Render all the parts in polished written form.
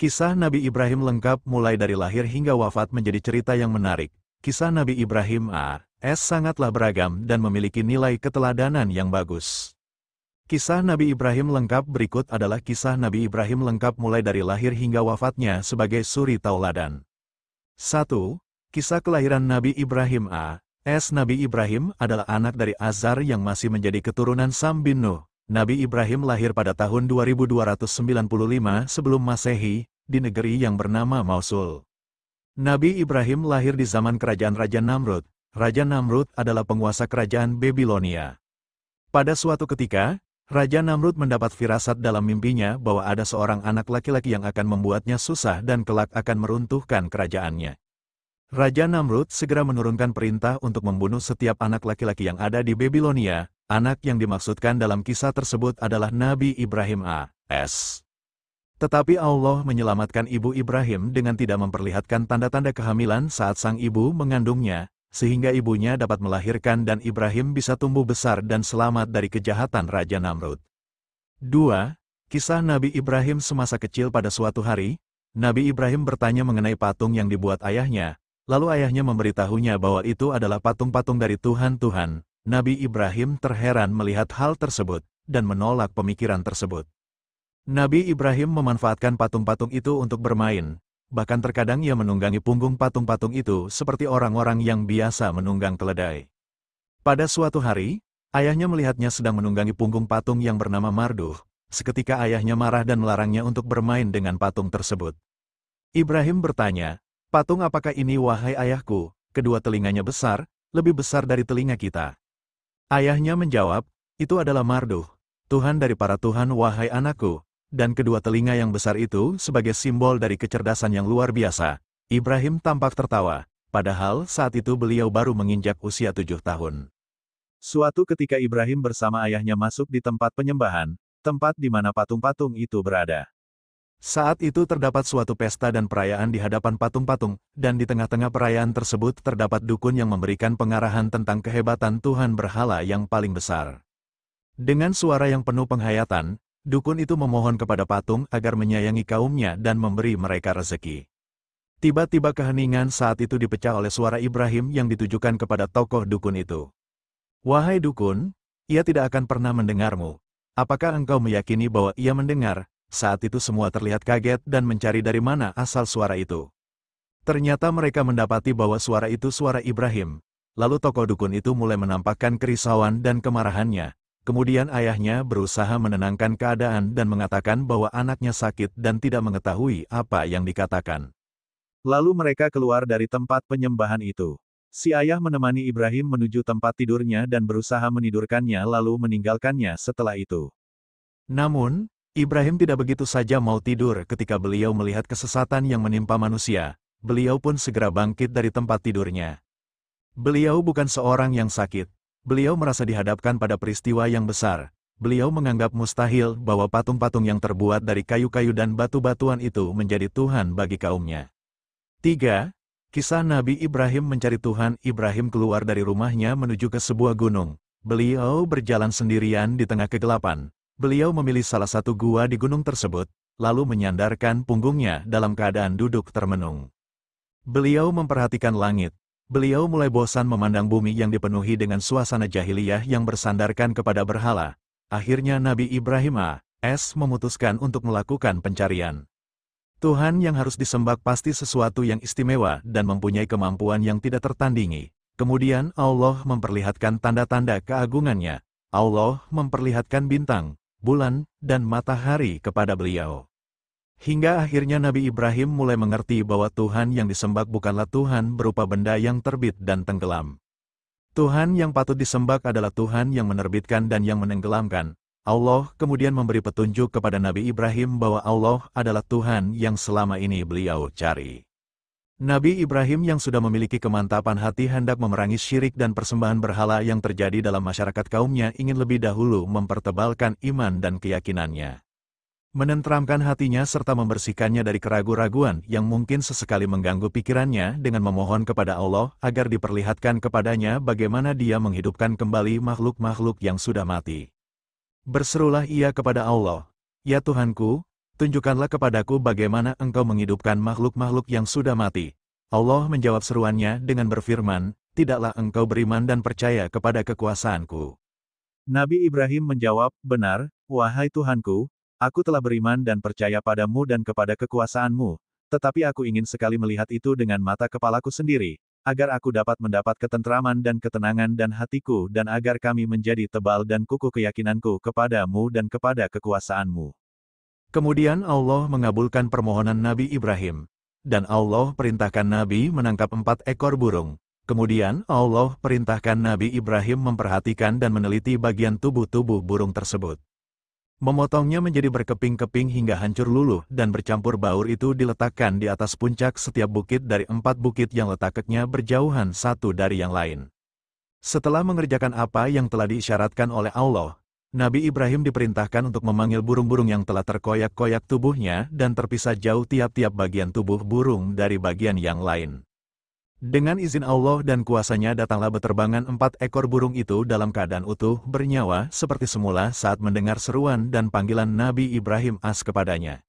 Kisah Nabi Ibrahim lengkap mulai dari lahir hingga wafat menjadi cerita yang menarik. Kisah Nabi Ibrahim a.s. sangatlah beragam dan memiliki nilai keteladanan yang bagus. Kisah Nabi Ibrahim lengkap berikut adalah kisah Nabi Ibrahim lengkap mulai dari lahir hingga wafatnya sebagai suri tauladan. 1. Kisah kelahiran Nabi Ibrahim a.s. Nabi Ibrahim adalah anak dari Azar yang masih menjadi keturunan Sam bin Nuh. Nabi Ibrahim lahir pada tahun 2295 sebelum Masehi, di negeri yang bernama Mausul. Nabi Ibrahim lahir di zaman kerajaan Raja Namrud. Raja Namrud adalah penguasa kerajaan Babilonia. Pada suatu ketika, Raja Namrud mendapat firasat dalam mimpinya bahwa ada seorang anak laki-laki yang akan membuatnya susah dan kelak akan meruntuhkan kerajaannya. Raja Namrud segera menurunkan perintah untuk membunuh setiap anak laki-laki yang ada di Babilonia. Anak yang dimaksudkan dalam kisah tersebut adalah Nabi Ibrahim a.s. Tetapi Allah menyelamatkan ibu Ibrahim dengan tidak memperlihatkan tanda-tanda kehamilan saat sang ibu mengandungnya, sehingga ibunya dapat melahirkan dan Ibrahim bisa tumbuh besar dan selamat dari kejahatan Raja Namrud. 2. Kisah Nabi Ibrahim semasa kecil. Pada suatu hari, Nabi Ibrahim bertanya mengenai patung yang dibuat ayahnya, lalu ayahnya memberitahunya bahwa itu adalah patung-patung dari Tuhan. Nabi Ibrahim terheran melihat hal tersebut, dan menolak pemikiran tersebut. Nabi Ibrahim memanfaatkan patung-patung itu untuk bermain, bahkan terkadang ia menunggangi punggung patung-patung itu seperti orang-orang yang biasa menunggang keledai. Pada suatu hari, ayahnya melihatnya sedang menunggangi punggung patung yang bernama Marduh. Seketika ayahnya marah dan melarangnya untuk bermain dengan patung tersebut. Ibrahim bertanya, "Patung apakah ini wahai ayahku?" Kedua telinganya besar, lebih besar dari telinga kita. Ayahnya menjawab, "Itu adalah Marduh, Tuhan dari para Tuhan wahai anakku." Dan kedua telinga yang besar itu sebagai simbol dari kecerdasan yang luar biasa. Ibrahim tampak tertawa, padahal saat itu beliau baru menginjak usia 7 tahun. Suatu ketika Ibrahim bersama ayahnya masuk di tempat penyembahan, tempat di mana patung-patung itu berada. Saat itu terdapat suatu pesta dan perayaan di hadapan patung-patung, dan di tengah-tengah perayaan tersebut terdapat dukun yang memberikan pengarahan tentang kehebatan Tuhan berhala yang paling besar. Dengan suara yang penuh penghayatan, dukun itu memohon kepada patung agar menyayangi kaumnya dan memberi mereka rezeki. Tiba-tiba keheningan saat itu dipecah oleh suara Ibrahim yang ditujukan kepada tokoh dukun itu. "Wahai dukun, ia tidak akan pernah mendengarmu. Apakah engkau meyakini bahwa ia mendengar?" Saat itu semua terlihat kaget dan mencari dari mana asal suara itu. Ternyata mereka mendapati bahwa suara itu suara Ibrahim. Lalu tokoh dukun itu mulai menampakkan kerisauan dan kemarahannya. Kemudian ayahnya berusaha menenangkan keadaan dan mengatakan bahwa anaknya sakit dan tidak mengetahui apa yang dikatakan. Lalu mereka keluar dari tempat penyembahan itu. Si ayah menemani Ibrahim menuju tempat tidurnya dan berusaha menidurkannya lalu meninggalkannya setelah itu. Namun, Ibrahim tidak begitu saja mau tidur ketika beliau melihat kesesatan yang menimpa manusia. Beliau pun segera bangkit dari tempat tidurnya. Beliau bukan seorang yang sakit. Beliau merasa dihadapkan pada peristiwa yang besar. Beliau menganggap mustahil bahwa patung-patung yang terbuat dari kayu-kayu dan batu-batuan itu menjadi Tuhan bagi kaumnya. 3. Kisah Nabi Ibrahim mencari Tuhan. Ibrahim keluar dari rumahnya menuju ke sebuah gunung. Beliau berjalan sendirian di tengah kegelapan. Beliau memilih salah satu gua di gunung tersebut, lalu menyandarkan punggungnya dalam keadaan duduk termenung. Beliau memperhatikan langit. Beliau mulai bosan memandang bumi yang dipenuhi dengan suasana jahiliyah yang bersandarkan kepada berhala. Akhirnya Nabi Ibrahim a.s. memutuskan untuk melakukan pencarian. Tuhan yang harus disembah pasti sesuatu yang istimewa dan mempunyai kemampuan yang tidak tertandingi. Kemudian Allah memperlihatkan tanda-tanda keagungannya. Allah memperlihatkan bintang, bulan, dan matahari kepada beliau. Hingga akhirnya Nabi Ibrahim mulai mengerti bahwa Tuhan yang disembah bukanlah Tuhan berupa benda yang terbit dan tenggelam. Tuhan yang patut disembah adalah Tuhan yang menerbitkan dan yang menenggelamkan. Allah kemudian memberi petunjuk kepada Nabi Ibrahim bahwa Allah adalah Tuhan yang selama ini beliau cari. Nabi Ibrahim yang sudah memiliki kemantapan hati hendak memerangi syirik dan persembahan berhala yang terjadi dalam masyarakat kaumnya ingin lebih dahulu mempertebalkan iman dan keyakinannya. Menenteramkan hatinya serta membersihkannya dari keraguan-raguan yang mungkin sesekali mengganggu pikirannya dengan memohon kepada Allah agar diperlihatkan kepadanya bagaimana dia menghidupkan kembali makhluk-makhluk yang sudah mati. Berserulah ia kepada Allah, "Ya Tuhanku, tunjukkanlah kepadaku bagaimana engkau menghidupkan makhluk-makhluk yang sudah mati. Allah menjawab seruannya dengan berfirman, tidaklah engkau beriman dan percaya kepada kekuasaanku. Nabi Ibrahim menjawab, benar, wahai Tuhanku, aku telah beriman dan percaya padamu dan kepada kekuasaanmu, tetapi aku ingin sekali melihat itu dengan mata kepalaku sendiri, agar aku dapat mendapat ketentraman dan ketenangan dan hatiku dan agar kami menjadi tebal dan kukuh keyakinanku kepadamu dan kepada kekuasaanmu. Kemudian Allah mengabulkan permohonan Nabi Ibrahim. Dan Allah perintahkan Nabi menangkap 4 ekor burung. Kemudian Allah perintahkan Nabi Ibrahim memperhatikan dan meneliti bagian tubuh-tubuh burung tersebut. Memotongnya menjadi berkeping-keping hingga hancur luluh dan bercampur baur itu diletakkan di atas puncak setiap bukit dari 4 bukit yang letaknya berjauhan satu dari yang lain. Setelah mengerjakan apa yang telah diisyaratkan oleh Allah, Nabi Ibrahim diperintahkan untuk memanggil burung-burung yang telah terkoyak-koyak tubuhnya dan terpisah jauh tiap-tiap bagian tubuh burung dari bagian yang lain. Dengan izin Allah dan kuasanya datanglah beterbangan 4 ekor burung itu dalam keadaan utuh, bernyawa, seperti semula saat mendengar seruan dan panggilan Nabi Ibrahim kepadanya.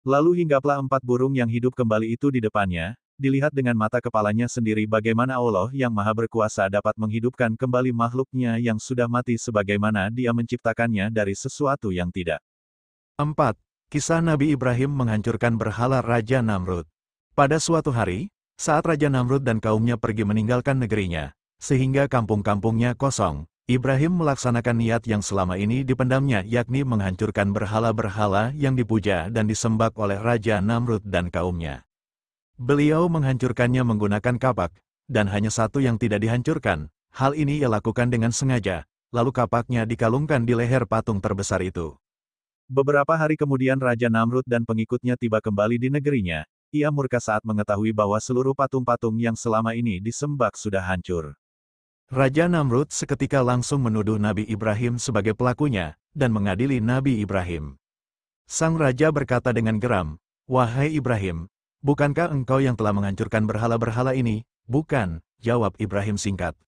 Lalu hinggaplah 4 burung yang hidup kembali itu di depannya, dilihat dengan mata kepalanya sendiri bagaimana Allah yang Maha Berkuasa dapat menghidupkan kembali makhluknya yang sudah mati sebagaimana Dia menciptakannya dari sesuatu yang tidak. 4. Kisah Nabi Ibrahim menghancurkan berhala Raja Namrud. Pada suatu hari, saat Raja Namrud dan kaumnya pergi meninggalkan negerinya, sehingga kampung-kampungnya kosong, Ibrahim melaksanakan niat yang selama ini dipendamnya, yakni menghancurkan berhala-berhala yang dipuja dan disembah oleh Raja Namrud dan kaumnya. Beliau menghancurkannya menggunakan kapak, dan hanya satu yang tidak dihancurkan. Hal ini ia lakukan dengan sengaja, lalu kapaknya dikalungkan di leher patung terbesar itu. Beberapa hari kemudian Raja Namrud dan pengikutnya tiba kembali di negerinya. Ia murka saat mengetahui bahwa seluruh patung-patung yang selama ini disembah sudah hancur. Raja Namrud seketika langsung menuduh Nabi Ibrahim sebagai pelakunya, dan mengadili Nabi Ibrahim. Sang Raja berkata dengan geram, "Wahai Ibrahim, bukankah engkau yang telah menghancurkan berhala-berhala ini?" "Bukan," jawab Ibrahim singkat.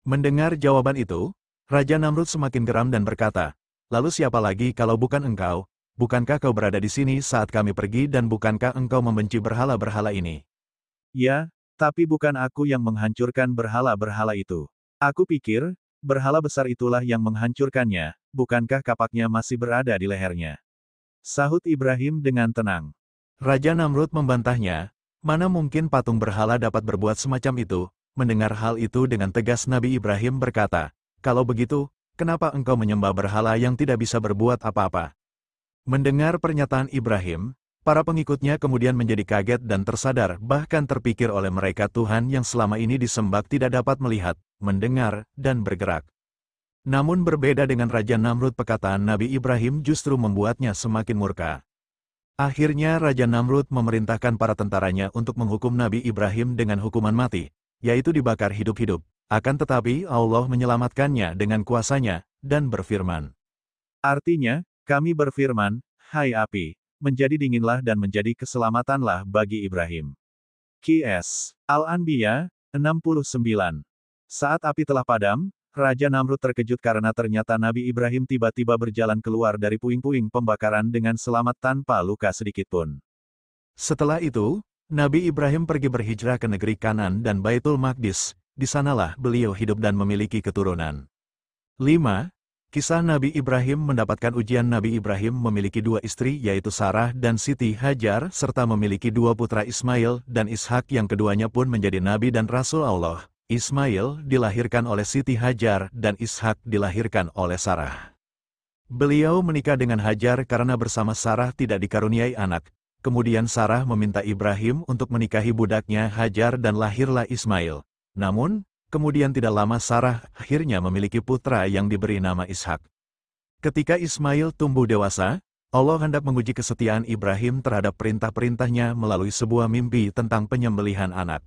Mendengar jawaban itu, Raja Namrud semakin geram dan berkata, "Lalu siapa lagi kalau bukan engkau? Bukankah kau berada di sini saat kami pergi dan bukankah engkau membenci berhala-berhala ini?" "Ya, tapi bukan aku yang menghancurkan berhala-berhala itu. Aku pikir, berhala besar itulah yang menghancurkannya, bukankah kapaknya masih berada di lehernya?" sahut Ibrahim dengan tenang. Raja Namrud membantahnya, "Mana mungkin patung berhala dapat berbuat semacam itu?" Mendengar hal itu dengan tegas Nabi Ibrahim berkata, "Kalau begitu, kenapa engkau menyembah berhala yang tidak bisa berbuat apa-apa?" Mendengar pernyataan Ibrahim, para pengikutnya kemudian menjadi kaget dan tersadar, bahkan terpikir oleh mereka Tuhan yang selama ini disembah tidak dapat melihat, mendengar, dan bergerak. Namun berbeda dengan Raja Namrud, perkataan Nabi Ibrahim justru membuatnya semakin murka. Akhirnya Raja Namrud memerintahkan para tentaranya untuk menghukum Nabi Ibrahim dengan hukuman mati, yaitu dibakar hidup-hidup. Akan tetapi Allah menyelamatkannya dengan kuasanya, dan berfirman. Artinya, kami berfirman, "Hai api, menjadi dinginlah dan menjadi keselamatanlah bagi Ibrahim." Qs. Al-Anbiya, 69. Saat api telah padam, Raja Namrud terkejut karena ternyata Nabi Ibrahim tiba-tiba berjalan keluar dari puing-puing pembakaran dengan selamat tanpa luka sedikitpun. Setelah itu, Nabi Ibrahim pergi berhijrah ke negeri Kanan dan Baitul Maqdis. Di sanalah beliau hidup dan memiliki keturunan. 5. Kisah Nabi Ibrahim mendapatkan ujian. Nabi Ibrahim memiliki 2 istri yaitu Sarah dan Siti Hajar serta memiliki 2 putra Ismail dan Ishak yang keduanya pun menjadi nabi dan rasul Allah. Ismail dilahirkan oleh Siti Hajar dan Ishak dilahirkan oleh Sarah. Beliau menikah dengan Hajar karena bersama Sarah tidak dikaruniai anak. Kemudian Sarah meminta Ibrahim untuk menikahi budaknya Hajar dan lahirlah Ismail. Namun, kemudian tidak lama Sarah akhirnya memiliki putra yang diberi nama Ishak. Ketika Ismail tumbuh dewasa, Allah hendak menguji kesetiaan Ibrahim terhadap perintah-perintahnya melalui sebuah mimpi tentang penyembelihan anak.